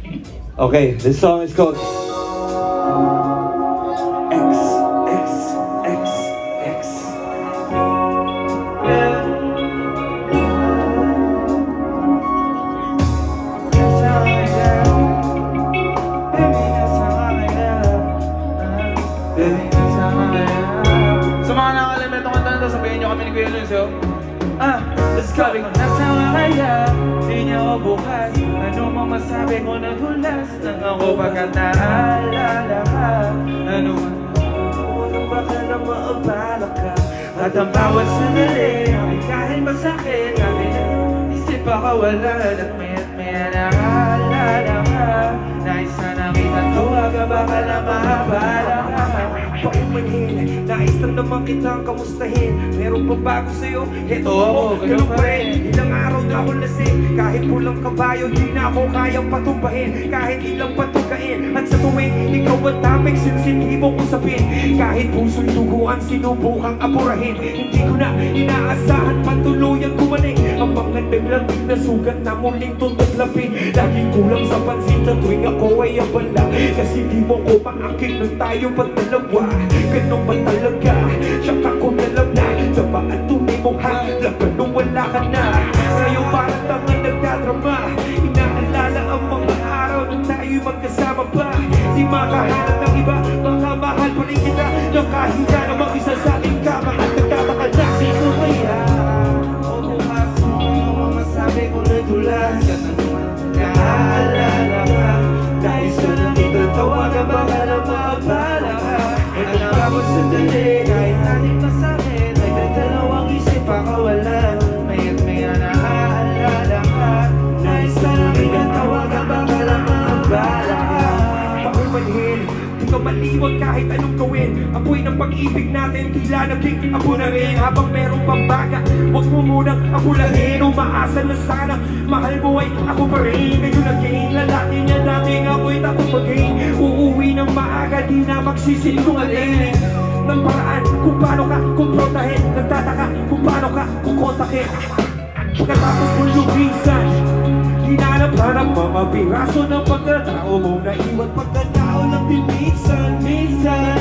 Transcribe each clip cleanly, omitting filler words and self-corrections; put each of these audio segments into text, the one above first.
Okay, this song is called X, X, X, X. Sa mga nakakalimit ng kanta nito, sabihin nyo kami ni Kuya Luis, yo. Let's go! Nasama kaya, di niya ako bukas. Ano mang masabi ko na dulas nang ako pagkat naalala ka. Ano man unang baka na maabala ka. At ang bawat sandali ay kahit masakit, isip akawala at may naalala ka. Nais na nakita tuwa ka, baka na maabala ka. Paumanhin, nais lang naman kitang kamustahin. Meron pa bago sa'yo, heto ako, ganun pa rin. Ilang araw na ako lasing, kahit pulang kabayo, di na ako kayang patumpahin. Kahit ilang patukain, at sa tuwing ikaw ang taming sensitibong usapin. Kahit puso'y duguan, sinubukang apurahin. Hindi ko na inaasahan, patuluyang gumaling. Ang mga naglanting na sugat na muling tutuglapin. Laging kulang sa pansin sa tuwing ako ay abala. Kasi di mo ko maakit nang tayo patalawa. Ganun ba talaga? Tsaka ko nalam na sabaan tunay mong halagan nung wala ka na. Ngayon parang tanga nagdadrama. Inaalala ang mga araw nung tayo'y magkasama pa. Di makahanap ng iba, baka mahal pa rin kita. Nakahiga na mag-isa sa ating kama at nagtataka na sino kaya? O bukas mo masabi ko na dulas ka na naman. Naalala ka, nais ka na dito tawagan, baka na maabala ka. Tapos sandali, kahit natin masakit, ay nagdalawang isip akawala. Mayat maya naaalala ka. Nais ka lang ikatawagan, baka lang maabala ka. Paumanhin, di ka maliwag kahit anong gawin. Apoy ng pag-ibig natin, tila naging ako na rin. Habang merong pambaga, huwag mo munang akulahin. Umaasa na sana, mahal mo ay ako pa rin. Ngayon naging lalaki niya dating ako'y tapos maging. Uuwi ng maaga, di na magsisinungaling. Ng paraan kung paano ka kumprontahin. Nagtataka kung paano ka kukontakin. Pagkatapos mo lumisan, hinanap-hanap mga piraso ng pagkatao mo. Naiwan pagkatao lang din minsan.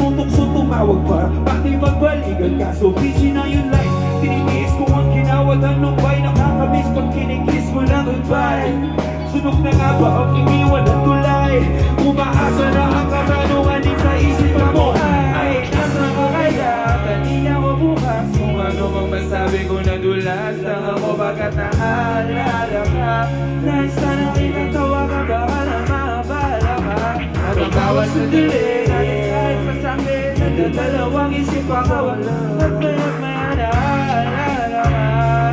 Tutok-so tumawag pa, pati magbalikan ka. So busy na yung life, tinitiis ko ang ginawad. Anong ba'y nakakamiss pag kinikiss mo na goodbye? Sunog na nga ba ang iniwan at tulay? Umaasa na ang katanungan din sa isip mo. Ay, nasa ka kaya? Kanina ko bukas. Kung ano mang masabi ko na dulas lang ako bagat naalala ka. Nais ka na kinatawa ka, baka na maabala ka. At ang bawat sandali, kahit masakit, nagdadalawang isip akawala. At maya naalala ka.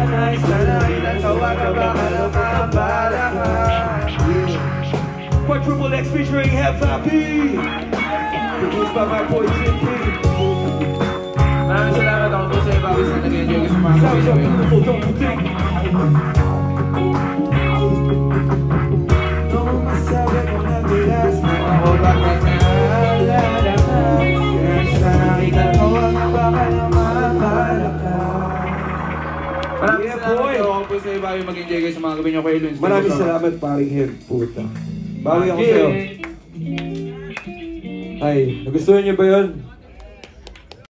Nais ka na kinatawa ka, baka na maabala ka. Quadruple X featuring F.I.P. Produced by my boy Jim P. Maraming salamat ako po sa ibawis na nag-enjoy ko sa mga Sounds so beautiful, don't you think? Nung masabi ko na bilas na ako bakit naalala ka. Kaya sa nakikatawa nga baka na maabala ka. Maraming salamat ako po sa ibawis mag-enjoy kayo sa mga gabi nyo kay Luns. Maraming salamat paring Hem, puta. Bawi ako sa'yo. Ay, nagustuhan niyo ba yun?